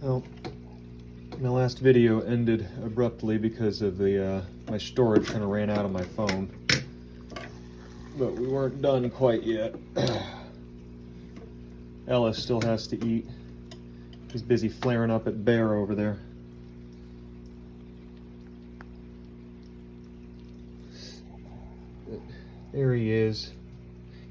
Well, my last video ended abruptly because of the my storage kind of ran out on my phone. But we weren't done quite yet. Ellis still has to eat. He's busy flaring up at Bear over there. But there he is.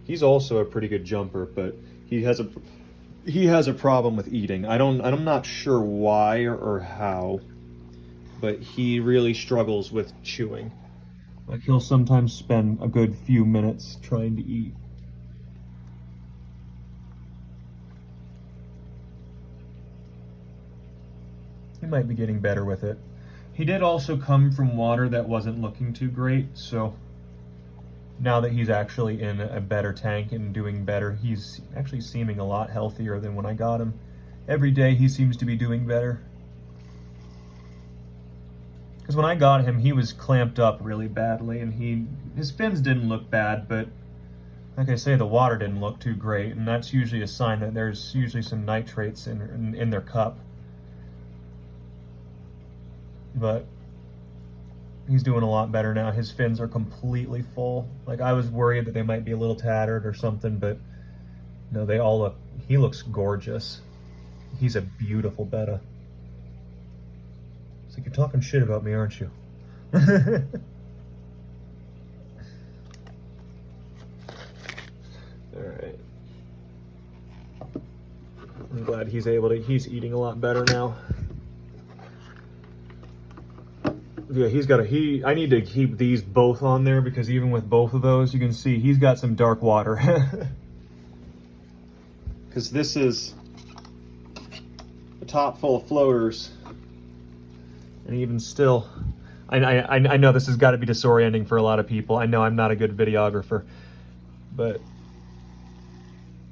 He's also a pretty good jumper, but he has a problem with eating. I'm not sure why or how, but he really struggles with chewing. Like, he'll sometimes spend a good few minutes trying to eat. He might be getting better with it. He did also come from water that wasn't looking too great, so now that he's actually in a better tank and doing better, he's actually seeming a lot healthier than when I got him. Every day he seems to be doing better. Because when I got him, he was clamped up really badly, and his fins didn't look bad, but like I say, the water didn't look too great, and that's usually a sign that there's usually some nitrates in their cup. But he's doing a lot better now. His fins are completely full. Like, I was worried that they might be a little tattered or something, but no, they all look, he looks gorgeous. He's a beautiful betta. It's like, you're talking shit about me, aren't you? Alright. I'm glad he's eating a lot better now. Yeah, I need to keep these both on there because even with both of those, you can see he's got some dark water. Because this is a top full of floaters. And even still, I know this has got to be disorienting for a lot of people. I know I'm not a good videographer, but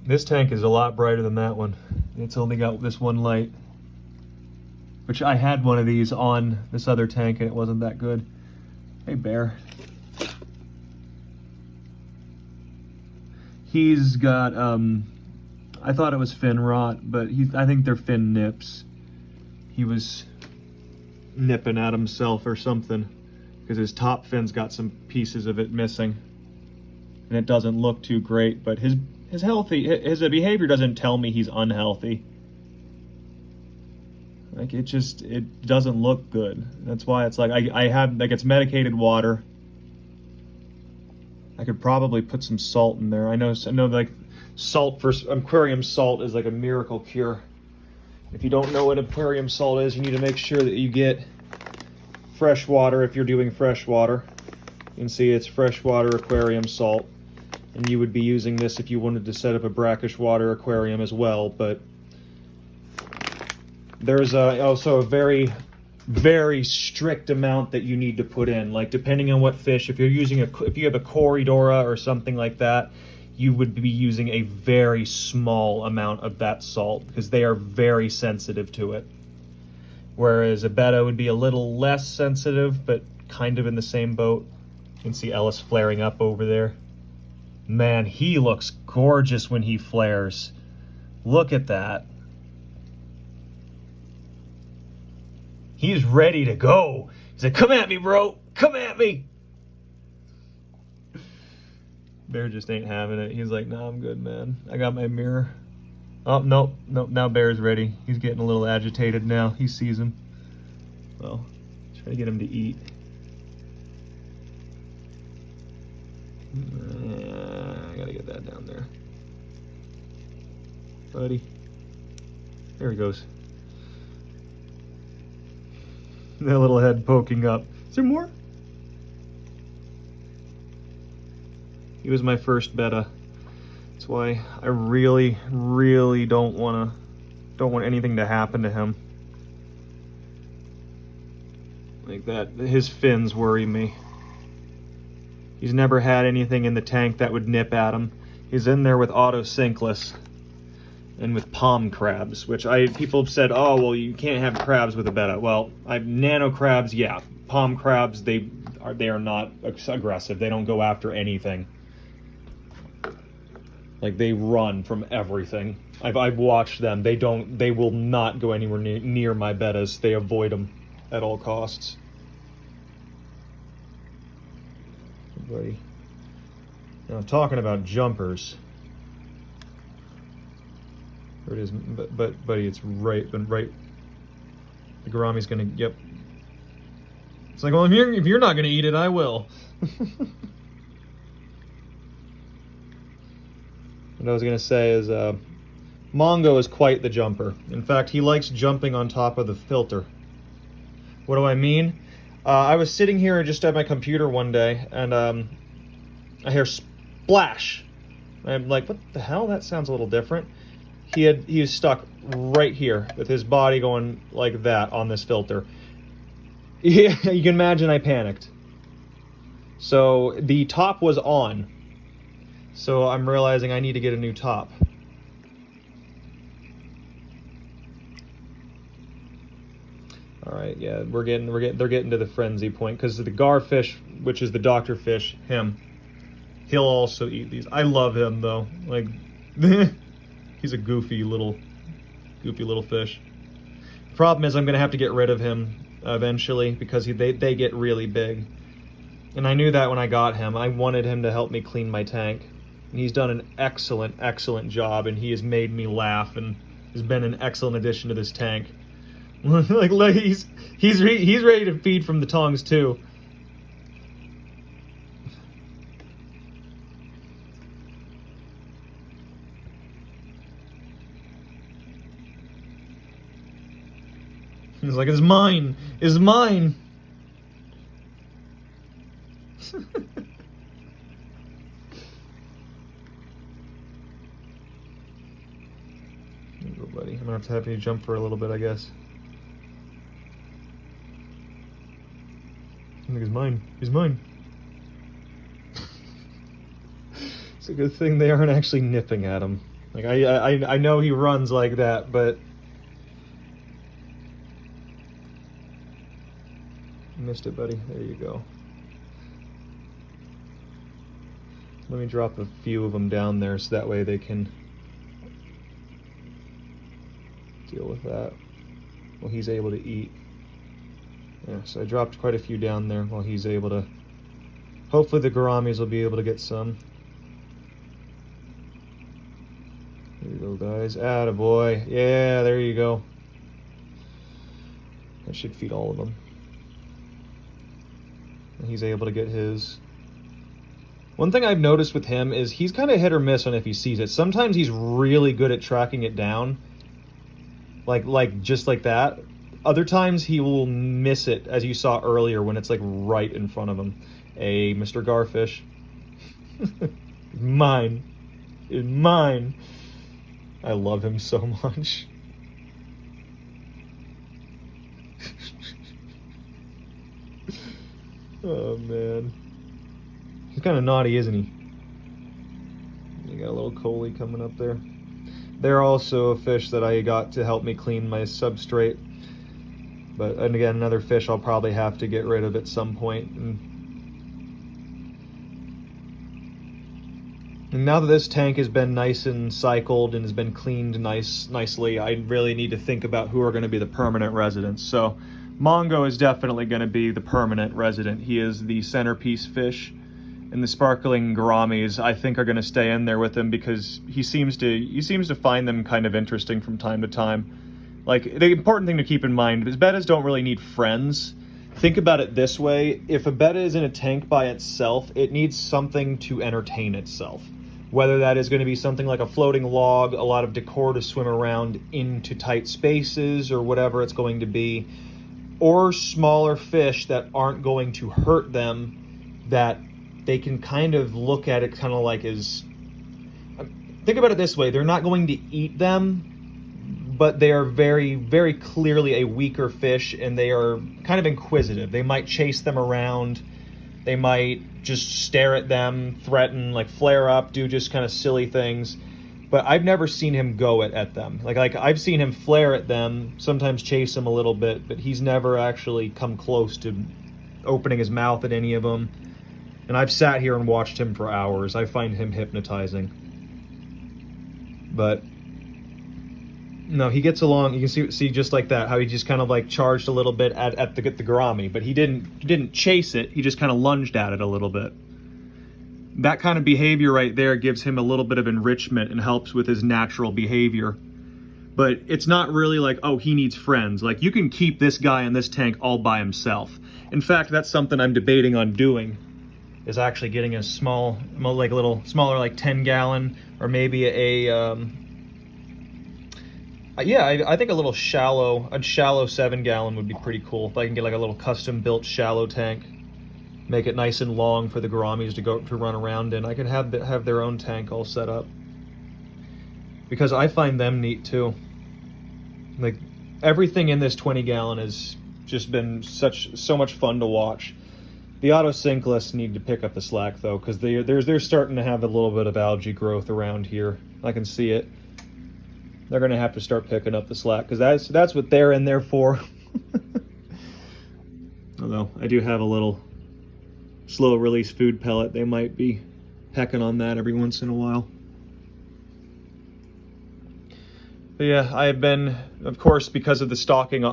this tank is a lot brighter than that one. It's only got this one light, which I had one of these on this other tank and it wasn't that good. Hey, Bear. He's got, I thought it was fin rot, but I think they're fin nips. He was nipping at himself or something because his top fin's got some pieces of it missing. And it doesn't look too great, but his behavior doesn't tell me he's unhealthy. Like, it doesn't look good. That's why it's like, I have, like, it's medicated water. I could probably put some salt in there. I know like, salt for aquarium salt is like a miracle cure. If you don't know what aquarium salt is, you need to make sure that you get fresh water if you're doing fresh water. You can see it's freshwater aquarium salt. And you would be using this if you wanted to set up a brackish water aquarium as well, but there's also a very, very strict amount that you need to put in. Like, depending on what fish, if you have a Corydoras or something like that, you would be using a very small amount of that salt because they are very sensitive to it. Whereas a betta would be a little less sensitive, but kind of in the same boat. You can see Ellis flaring up over there. Man, he looks gorgeous when he flares. Look at that. He's ready to go. He's like, come at me, bro. Come at me. Bear just ain't having it. He's like, nah, I'm good, man. I got my mirror. Oh, nope. Now Bear's ready. He's getting a little agitated now. He sees him. Well, try to get him to eat. I gotta get that down there. Buddy. There he goes. That little head poking up. Is there more? He was my first betta. That's why I really, really don't want anything to happen to him. Like that. His fins worry me. He's never had anything in the tank that would nip at him. He's in there with autosinkless and with palm crabs, which people have said, oh, well, you can't have crabs with a betta. Well, nano crabs, yeah. Palm crabs, they are not aggressive. They don't go after anything. Like, they run from everything. I've watched them. They will not go anywhere near my bettas. They avoid them at all costs. Buddy. Now, talking about jumpers. There it is, but buddy, it's right. The gourami's gonna, yep. It's like, well, if you're not gonna eat it, I will. What I was gonna say is, Mongo is quite the jumper. In fact, he likes jumping on top of the filter. What do I mean? I was sitting here just at my computer one day, and I hear splash. I'm like, what the hell? That sounds a little different. He was stuck right here with his body going like that on this filter. Yeah, you can imagine I panicked. So the top was on. So I'm realizing I need to get a new top. All right, yeah, they're getting to the frenzy point, because the garfish, which is the doctor fish, he'll also eat these. I love him though. Like, he's a goofy little fish. Problem is, I'm gonna have to get rid of him eventually, because they get really big. And I knew that when I got him. I wanted him to help me clean my tank. And he's done an excellent job, and he has made me laugh, and has been an excellent addition to this tank. like he's ready to feed from the tongs too. He's like, it's mine. It's mine. There you go, buddy. I'm gonna have you jump for a little bit, I guess. I think it's mine. It's mine. It's a good thing they aren't actually nipping at him. Like, I know he runs like that, but missed it, buddy. There you go. Let me drop a few of them down there so that way they can deal with that while he's able to eat. Yeah, so I dropped quite a few down there while he's able to. Hopefully the gouramis will be able to get some. There you go, guys. Attaboy. Yeah, there you go. That should feed all of them. And he's able to get his. One thing I've noticed with him is he's kind of hit or miss on if he sees it. Sometimes he's really good at tracking it down. Like just like that. Other times he will miss it, as you saw earlier when it's like right in front of him. Hey, Mr. Garfish. Mine. It's mine. I love him so much. Oh, man. He's kind of naughty, isn't he? You got a little Coley coming up there. They're also a fish that I got to help me clean my substrate. But, and again, another fish I'll probably have to get rid of at some point. And now that this tank has been nice and cycled and has been cleaned nicely, I really need to think about who are going to be the permanent residents. So, Mongo is definitely going to be the permanent resident. He is the centerpiece fish. And the sparkling gouramis, I think, are going to stay in there with him because he seems to find them kind of interesting from time to time. Like, the important thing to keep in mind is bettas don't really need friends. Think about it this way. If a betta is in a tank by itself, it needs something to entertain itself. Whether that is going to be something like a floating log, a lot of decor to swim around into tight spaces, or whatever it's going to be, or smaller fish that aren't going to hurt them, that they can kind of look at it kind of like as... Think about it this way. They're not going to eat them, but they are very, very clearly a weaker fish, and they are kind of inquisitive. They might chase them around. They might just stare at them, threaten, like flare up, do just kind of silly things. But I've never seen him go at them. Like I've seen him flare at them, sometimes chase them a little bit, but he's never actually come close to opening his mouth at any of them. And I've sat here and watched him for hours. I find him hypnotizing. But no, he gets along. You can see just like that how he just kind of like charged a little bit at the gourami, but he didn't chase it. He just kind of lunged at it a little bit. That kind of behavior right there gives him a little bit of enrichment and helps with his natural behavior. But it's not really like, oh, he needs friends. Like, you can keep this guy in this tank all by himself. In fact, that's something I'm debating on doing, is actually getting a small, like a little smaller, like 10-gallon, or maybe I think a little shallow 7-gallon would be pretty cool. If I can get like a little custom-built shallow tank, make it nice and long for the gouramis to run around in. I could have their own tank all set up, because I find them neat too. Like, everything in this 20-gallon has just been so much fun to watch. The autosynclists need to pick up the slack though, because they're starting to have a little bit of algae growth around here. I can see it. They're going to have to start picking up the slack, because that's what they're in there for. Although I do have a little slow release food pellet, they might be pecking on that every once in a while. But yeah, I've been, of course, because of the stocking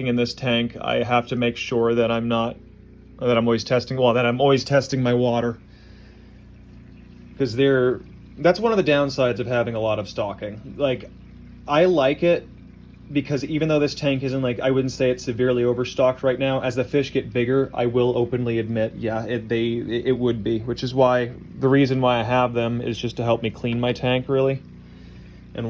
in this tank, I have to make sure that I'm always testing my water, because that's one of the downsides of having a lot of stocking. Like, I like it because even though this tank isn't, like, I wouldn't say it's severely overstocked right now, as the fish get bigger, I will openly admit, yeah, it would be, which is why the reason why I have them is just to help me clean my tank, really. And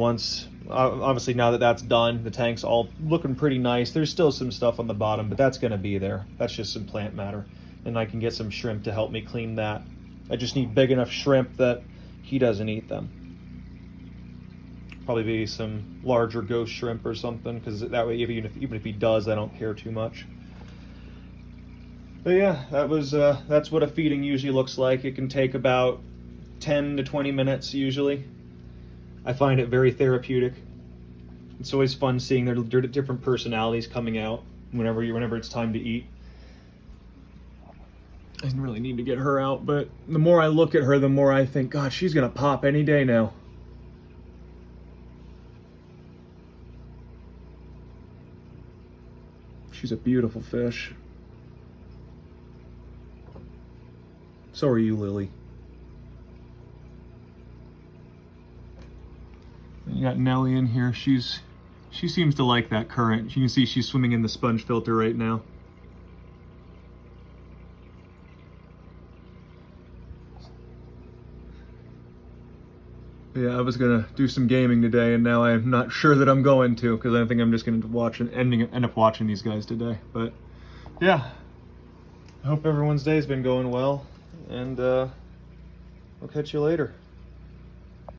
obviously now that that's done, the tank's all looking pretty nice. There's still some stuff on the bottom, but that's going to be there. That's just some plant matter. And I can get some shrimp to help me clean that. I just need big enough shrimp that he doesn't eat them. Probably be some larger ghost shrimp or something, because that way even if he does, I don't care too much. But yeah, that's what a feeding usually looks like. It can take about 10 to 20 minutes usually. I find it very therapeutic. It's always fun seeing their different personalities coming out whenever it's time to eat. I didn't really need to get her out, but the more I look at her, the more I think, God, she's gonna pop any day now. She's a beautiful fish. So are you, Lily. You got Nellie in here. She seems to like that current. You can see she's swimming in the sponge filter right now. Yeah, I was gonna do some gaming today, and now I'm not sure that I'm going to, because I think I'm just gonna end up watching these guys today. But yeah, I hope everyone's day's been going well, and I'll catch you later.